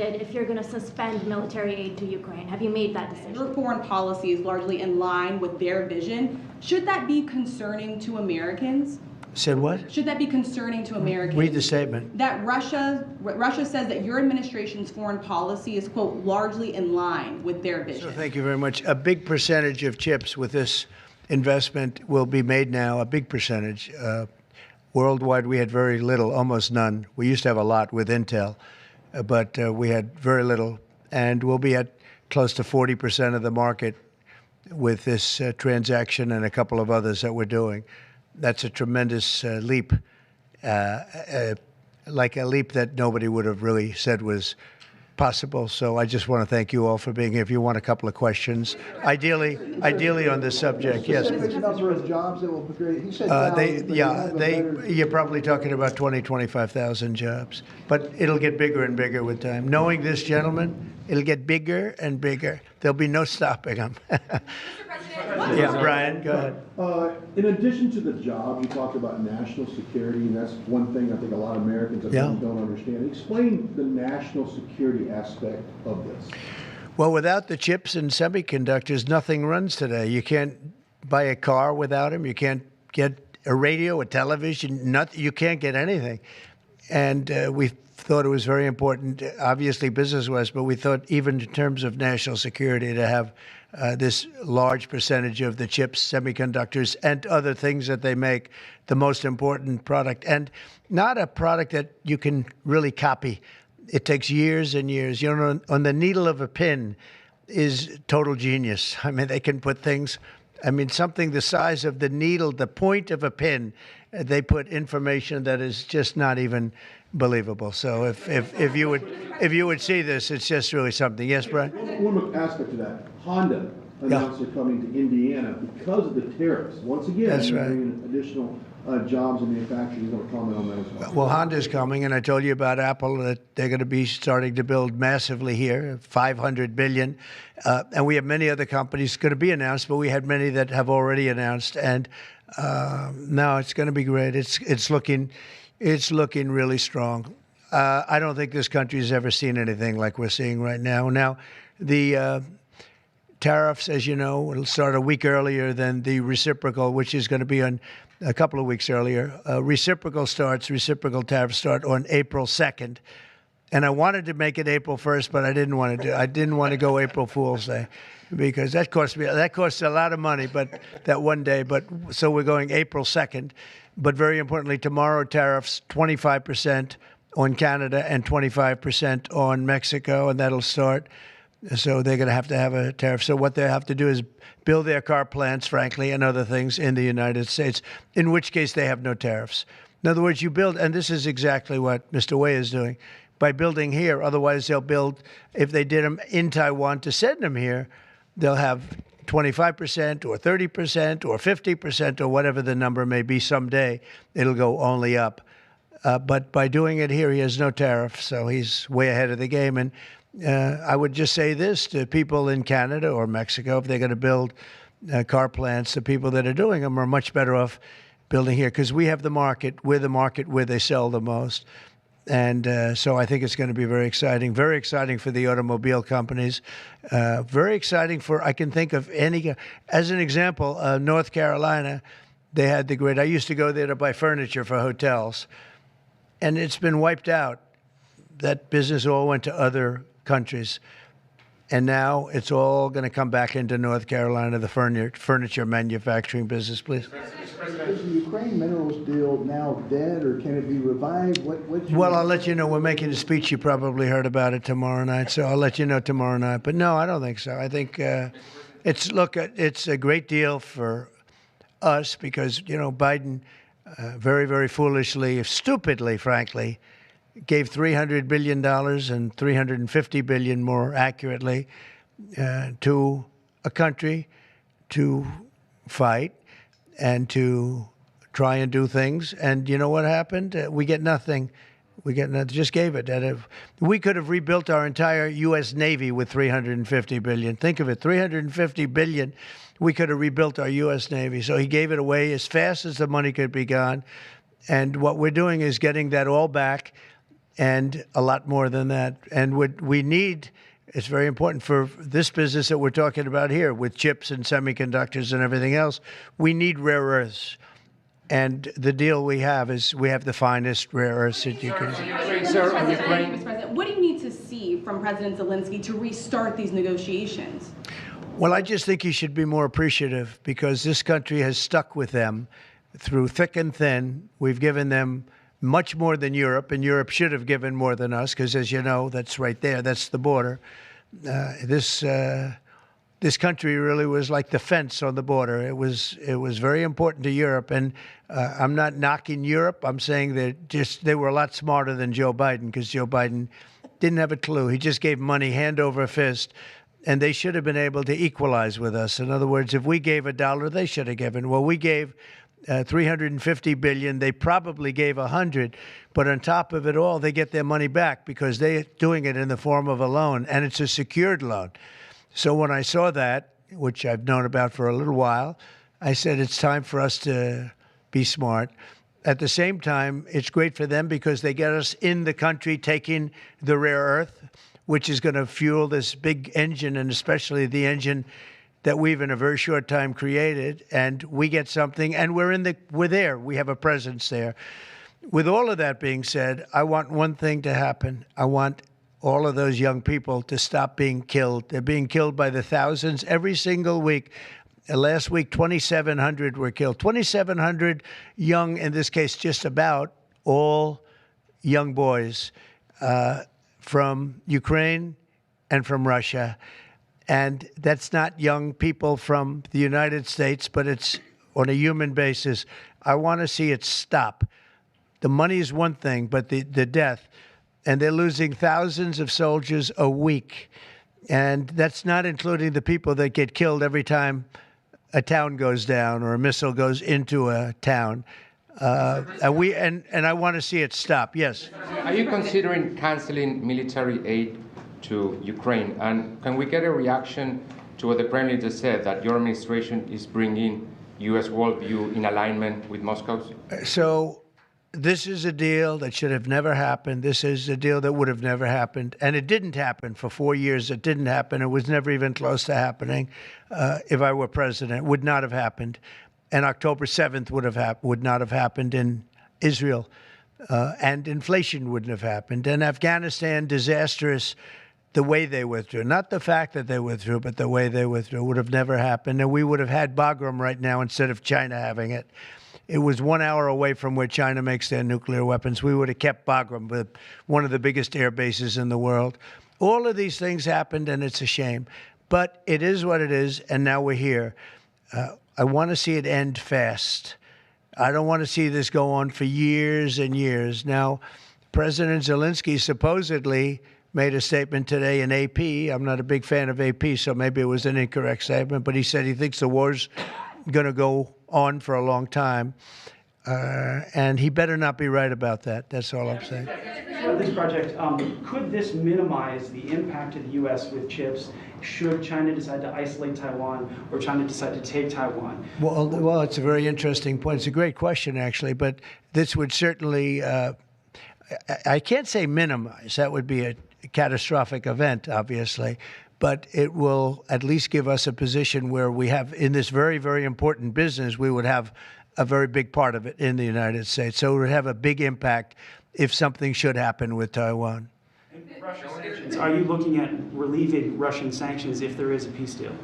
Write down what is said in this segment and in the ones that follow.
if you're going to suspend military aid to Ukraine? Have you made that decision? Your foreign policy is largely in line with their vision. Should that be concerning to Americans? Said what? Should that be concerning to Americans? Read the statement. That Russia says that your administration's foreign policy is, quote, largely in line with their vision. So thank you very much. A big percentage of chips with this investment will be made now, a big percentage. Worldwide, we had very little, almost none. We used to have a lot with Intel, but we had very little. And we'll be at close to 40% of the market with this transaction and a couple of others that we're doing. That's a tremendous leap, like a leap that nobody would have really said was possible. So I just want to thank you all for being here. If you want a couple of questions, ideally on this subject, yes. Number of jobs that will be created. He said You're probably talking about 25,000 jobs, but it'll get bigger and bigger with time. Knowing this gentleman, it'll get bigger and bigger. There'll be no stopping him. Yeah, Brian, go ahead. In addition to the job, you talked about national security, and that's one thing I think a lot of Americans don't understand. Explain the national security aspect of this. Well, without the chips and semiconductors, nothing runs today. You can't buy a car without them. You can't get a radio, a television, you can't get anything. And we thought it was very important, obviously business-wise, but we thought even in terms of national security to have this large percentage of the chips, semiconductors, and other things that they make, the most important product, and not a product that you can really copy. It takes years and years. You know, on the needle of a pin is total genius. I mean, they can put things, something the size of the needle, the point of a pin, they put information that is just not even believable. So if you would see this, it's just really something. Yes, Brian? One aspect of that, Honda announced they're coming to Indiana because of the tariffs. Once again, that's right. Bringing additional jobs in manufacturing. You want to comment on that as well? Well, Honda's coming, and I told you about Apple that they're going to be starting to build massively here, $500 billion. And we have many other companies going to be announced, but we had many that have already announced. And now it's going to be great. It's looking really strong. I don't think this country has ever seen anything like we're seeing right now. Now, the tariffs, as you know, will start a week earlier than the reciprocal, which is going to be on a couple of weeks earlier. Reciprocal tariffs start on April 2nd. And I wanted to make it April 1st, but I didn't want to go April Fool's Day because that costs a lot of money, but that one day. But so we're going April 2nd. But very importantly, tomorrow tariffs 25% on Canada and 25% on Mexico, and that'll start. So they're going to have a tariff. So what they have to do is build their car plants, frankly, and other things in the United States, in which case they have no tariffs. In other words, you build, and this is exactly what Mr. Wei is doing, by building here. Otherwise, they'll build, if they did them in Taiwan to send them here, they'll have 25% or 30% or 50% or whatever the number may be someday. It'll go only up. But by doing it here, he has no tariff, so he's way ahead of the game. And I would just say this to people in Canada or Mexico, if they're going to build car plants, the people that are doing them are much better off building here because we have the market. We're the market where they sell the most. And so I think it's going to be very exciting for the automobile companies, very exciting for, I can think of any, as an example, North Carolina, they had the grid. I used to go there to buy furniture for hotels, and it's been wiped out. That business all went to other countries. And now it's all going to come back into North Carolina, the furniture manufacturing business, please. Is the Ukraine minerals deal now dead, or can it be revived? Well, I'll let you know. We're making a speech. You probably heard about it tomorrow night, so I'll let you know tomorrow night. But no, I don't think so. I think it's a great deal for us because, you know, Biden very, very foolishly, stupidly, frankly, gave $300 billion and $350 billion more accurately to a country to fight and to try and do things. And you know what happened? We get nothing. We get nothing. Just gave it. We could have rebuilt our entire U.S. Navy with $350 billion. Think of it, $350 billion. We could have rebuilt our U.S. Navy. So he gave it away as fast as the money could be gone. And what we're doing is getting that all back. and a lot more than that. And what we need, it's very important for this business that we're talking about here with chips and semiconductors and everything else, we need rare earths. And the deal we have is we have the finest rare earths that you can. Mr. President, what do you need to see from President Zelenskyy to restart these negotiations? Well, I just think he should be more appreciative because this country has stuck with them through thick and thin. We've given them much more than Europe, and Europe should have given more than us because, as you know, that's right there. That's the border. This country really was like the fence on the border. It was very important to Europe, and I'm not knocking Europe. I'm saying that they were a lot smarter than Joe Biden because Joe Biden didn't have a clue. He just gave money hand over fist, and they should have been able to equalize with us. In other words, if we gave $1, they should have given. Well, we gave 350 billion. They probably gave 100, but on top of it all, they get their money back because they're doing it in the form of a loan, and it's a secured loan. So when I saw that, which I've known about for a little while, I said it's time for us to be smart. At the same time, it's great for them because they get us in the country taking the rare earth, which is going to fuel this big engine, and especially the engine that we've in a very short time created, and we get something, and we're there. We have a presence there. With all of that being said, I want one thing to happen. I want all of those young people to stop being killed. They're being killed by the thousands every single week. Last week, 2,700 were killed. 2,700 young, in this case, just about all young boys from Ukraine and from Russia. And that's not young people from the United States, but it's on a human basis. I want to see it stop. The money is one thing, but the death. And they're losing thousands of soldiers a week. And that's not including the people that get killed every time a town goes down or a missile goes into a town. And I want to see it stop. Yes. Are you considering canceling military aid to Ukraine? And can we get a reaction to what the Prime Minister said, that your administration is bringing U.S. worldview in alignment with Moscow's? So this is a deal that should have never happened. This is a deal that would have never happened. And it didn't happen for 4 years. It didn't happen. It was never even close to happening. If I were president, it would not have happened. And October 7th would not have happened in Israel. And inflation wouldn't have happened. And Afghanistan, disastrous, the way they withdrew. Not the fact that they withdrew, but the way they withdrew would have never happened. And we would have had Bagram right now instead of China having it. It was 1 hour away from where China makes their nuclear weapons. We would have kept Bagram, with one of the biggest air bases in the world. All of these things happened, and it's a shame. But it is what it is, and now we're here. I want to see it end fast. I don't want to see this go on for years and years. Now, President Zelenskyy supposedly made a statement today in AP. I'm not a big fan of AP, so maybe it was an incorrect statement, but he said he thinks the war's going to go on for a long time. And he better not be right about that. That's all I'm saying. This project, could this minimize the impact of the U.S. with chips should China decide to isolate Taiwan or China decide to take Taiwan? Well, it's a very interesting point. It's a great question, actually, but this would certainly, I can't say minimize. That would be a catastrophic event, obviously, but it will at least give us a position where we have, in this very, very important business, we would have a very big part of it in the United States. So it would have a big impact if something should happen with Taiwan. Are you looking at relieving Russian sanctions if there is a peace deal?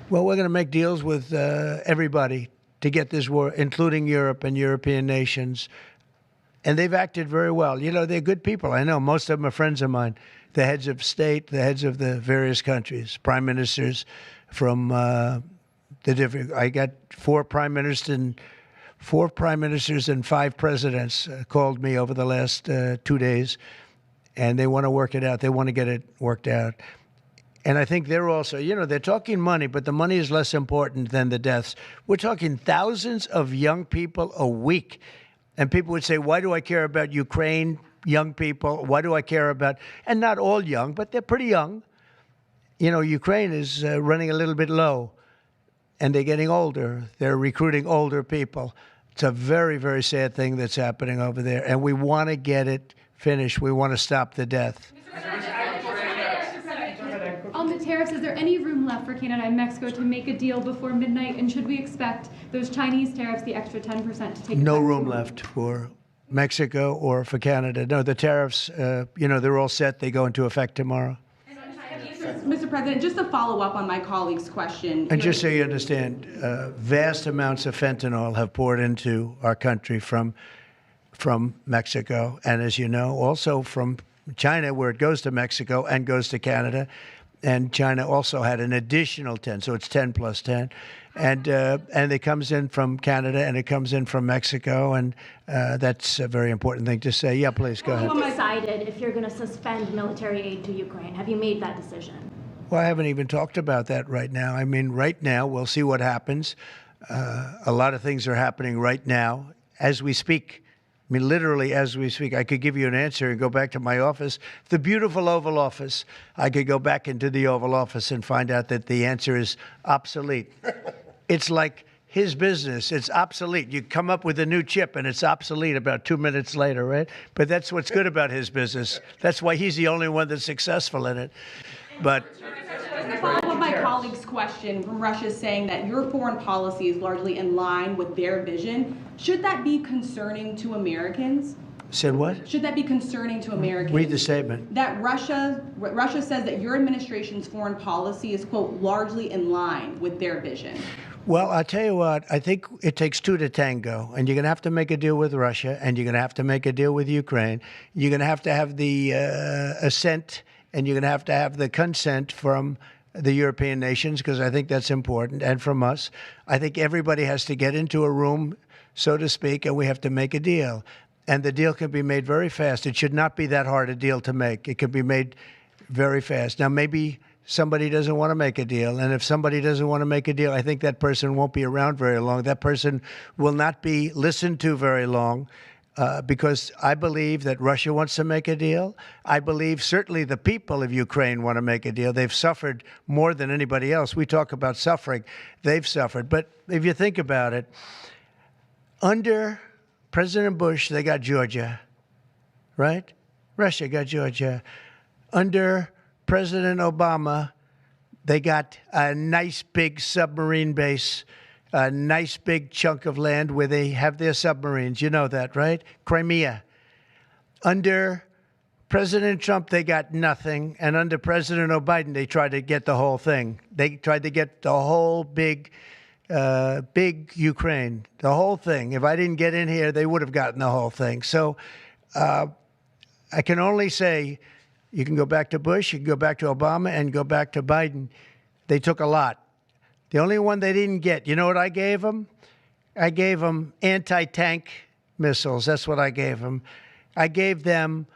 Well, we're going to make deals with everybody to get this war, including Europe and European nations. And they've acted very well. You know, they're good people. I know most of them are friends of mine, the heads of state, the heads of the various countries, prime ministers from the different. I got four prime ministers and 5 presidents called me over the last 2 days, and they want to work it out. They want to get it worked out. And I think they're also, you know, they're talking money, but the money is less important than the deaths. We're talking thousands of young people a week. And people would say, why do I care about Ukraine, young people? Why do I care about, and not all young, but they're pretty young. You know, Ukraine is running a little bit low, and they're getting older. They're recruiting older people. It's a very, very sad thing that's happening over there, and we want to get it Finish. We want to stop the death. On the tariffs, is there any room left for Canada and Mexico to make a deal before midnight? And should we expect those Chinese tariffs, the extra 10%, to take No effect room tomorrow? left for Mexico or for Canada. No, the tariffs, they're all set. They go into effect tomorrow. Mr. President, just to follow up on my colleague's question. And just so you understand, vast amounts of fentanyl have poured into our country from Mexico, and as you know, also from China, where it goes to Mexico and goes to Canada. And China also had an additional 10, so it's 10 plus 10. And it comes in from Canada and it comes in from Mexico, and that's a very important thing to say. Yeah, please, go ahead. Have you decided if you're going to suspend military aid to Ukraine? Have you made that decision? Well, I haven't even talked about that right now. I mean, right now, we'll see what happens. A lot of things are happening right now as we speak. I mean, literally, as we speak, I could give you an answer and go back to my office, the beautiful Oval Office. I could go back into the Oval Office and find out that the answer is obsolete. It's like his business. It's obsolete. You come up with a new chip and it's obsolete about 2 minutes later, right? But that's what's good about his business. That's why he's the only one that's successful in it. But To follow up my colleague's question from Russia saying that your foreign policy is largely in line with their vision, should that be concerning to Americans? said what? Should that be concerning to Americans? Read the statement. That Russia says that your administration's foreign policy is, quote, largely in line with their vision. Well, I'll tell you what, I think it takes two to tango, and you're going to have to make a deal with Russia, and you're going to have to make a deal with Ukraine. You're going to have the assent, and you're going to have the consent from the European nations, because I think that's important, and from us. I think everybody has to get into a room, so to speak, and we have to make a deal. And the deal can be made very fast. It should not be that hard a deal to make. It can be made very fast. Now, maybe somebody doesn't want to make a deal. And if somebody doesn't want to make a deal, I think that person won't be around very long. That person will not be listened to very long because I believe that Russia wants to make a deal. I believe certainly the people of Ukraine want to make a deal. They've suffered more than anybody else. We talk about suffering. They've suffered. But if you think about it, under President Bush, they got Georgia, right? Russia got Georgia. Under President Obama, they got a nice big submarine base, a nice big chunk of land where they have their submarines. You know that, right? Crimea. Under President Trump, they got nothing. And under President Biden, they tried to get the whole thing. They tried to get the whole big Ukraine, the whole thing. If I didn't get in here, they would have gotten the whole thing. So I can only say, you can go back to Bush, you can go back to Obama, and go back to Biden. They took a lot. The only one they didn't get, you know what I gave them? I gave them anti-tank missiles. That's what I gave them. I gave them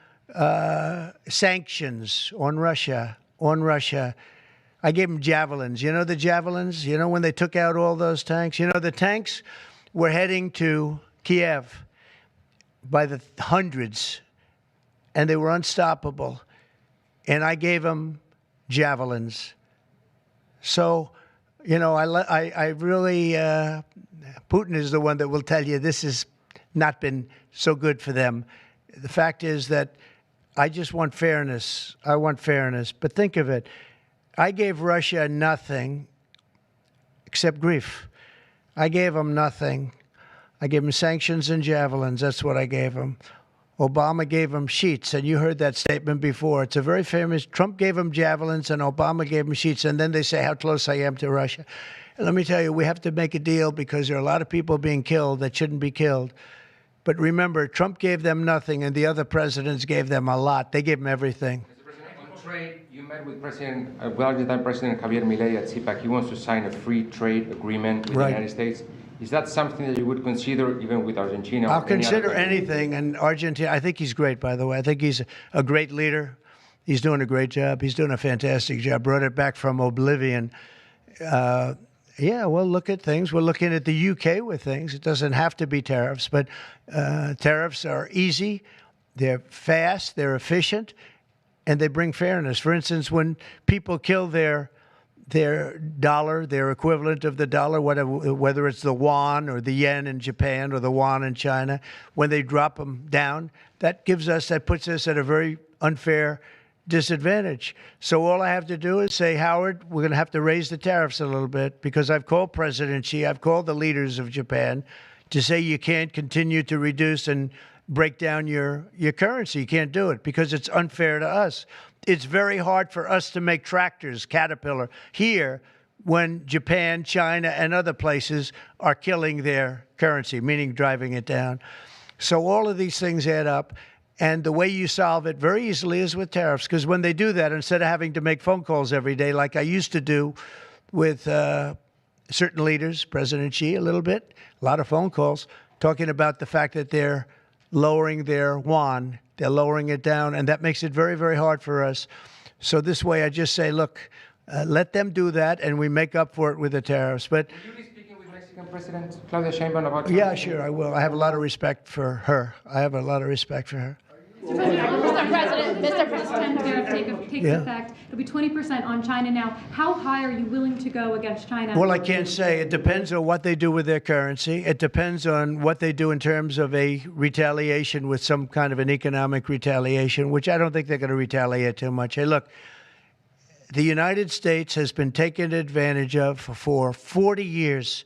sanctions on Russia. I gave them javelins. You know the javelins? You know when they took out all those tanks? You know the tanks were heading to Kiev by the hundreds, and they were unstoppable. And I gave them javelins. So, you know, I really, Putin is the one that will tell you this has not been so good for them. The fact is that I just want fairness. I want fairness. But think of it. I gave Russia nothing except grief. I gave them nothing. I gave them sanctions and javelins. That's what I gave them. Obama gave them sheets, and you heard that statement before. It's a very famous. Trump gave them javelins, and Obama gave them sheets, and then they say how close I am to Russia. And let me tell you, we have to make a deal because there are a lot of people being killed that shouldn't be killed. But remember, Trump gave them nothing, and the other presidents gave them a lot. They gave them everything. Trade, you met with Argentine President Javier Milei at CPAC. He wants to sign a free trade agreement with the United States. Is that something that you would consider even with Argentina? I'll consider anything. And Argentina, I think he's great, by the way. I think he's a great leader. He's doing a great job. He's doing a fantastic job. Brought it back from oblivion. Yeah, we'll look at things. We're looking at the UK with things. It doesn't have to be tariffs, but tariffs are easy. They're fast. They're efficient. And they bring fairness. For instance, when people kill their their dollar, their equivalent of the dollar, whether it's the yuan or the yen in Japan or the yuan in China, when they drop them down, that puts us at a very unfair disadvantage. So all I have to do is say, Howard, we're going to have to raise the tariffs a little bit, because I've called President Xi, I've called the leaders of Japan to say you can't continue to reduce and break down your currency. You can't do it because it's unfair to us. It's very hard for us to make tractors, Caterpillar, here when Japan, China, and other places are killing their currency, meaning driving it down. So all of these things add up. And the way you solve it very easily is with tariffs, because when they do that, instead of having to make phone calls every day like I used to do with certain leaders, President Xi a little bit, a lot of phone calls, talking about the fact that they're lowering their yuan, they're lowering it down, and that makes it very, very hard for us. So this way I just say, look, let them do that, and we make up for it with the tariffs. But will you be speaking with Mexican President Claudia Sheinbaum about yeah, something? sure, I will. I have a lot of respect for her. I have a lot of respect for her. Mr. President, tariff takes effect. It'll be 20% on China now. How high are you willing to go against China? Well, I can't say. It depends on what they do with their currency. It depends on what they do in terms of a retaliation, with some kind of an economic retaliation, which I don't think they're going to retaliate too much. Hey, look, the United States has been taken advantage of for 40 years.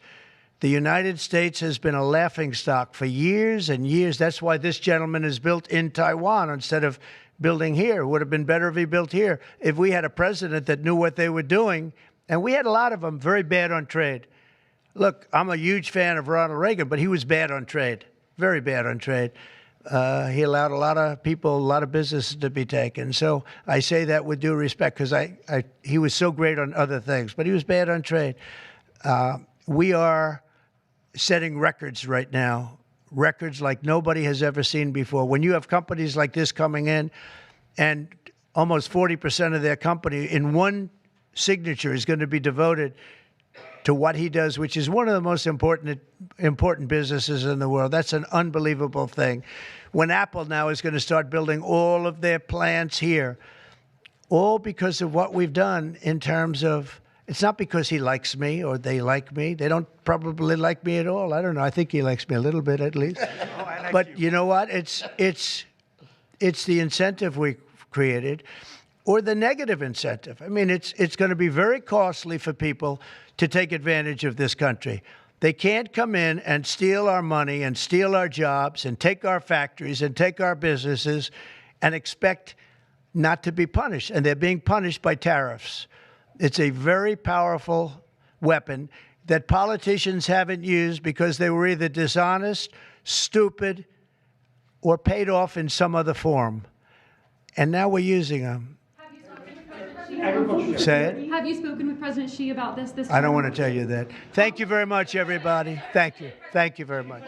The United States has been a laughingstock for years and years. That's why this gentleman is built in Taiwan instead of building here. It would have been better if he built here. If we had a president that knew what they were doing, and we had a lot of them very bad on trade. Look, I'm a huge fan of Ronald Reagan, but he was bad on trade, very bad on trade. He allowed a lot of people, a lot of businesses to be taken. So I say that with due respect, because he was so great on other things, but he was bad on trade. We are setting records right now, records like nobody has ever seen before. When you have companies like this coming in, and almost 40% of their company in one signature is going to be devoted to what he does, which is one of the most important businesses in the world. That's an unbelievable thing. When Apple now is going to start building all of their plants here, all because of what we've done in terms of, it's not because he likes me or they like me. They don't probably like me at all. I don't know. I think he likes me a little bit at least. But you know what? It's the incentive we created, or the negative incentive. I mean, it's going to be very costly for people to take advantage of this country. They can't come in and steal our money and steal our jobs and take our factories and take our businesses and expect not to be punished. And they're being punished by tariffs. It's a very powerful weapon that politicians haven't used because they were either dishonest, stupid, or paid off in some other form. And now we're using them. Have you spoken with President Xi? Say it. Have you spoken with President Xi about this? I don't want to tell you that. Thank you very much, everybody. Thank you. Thank you very much.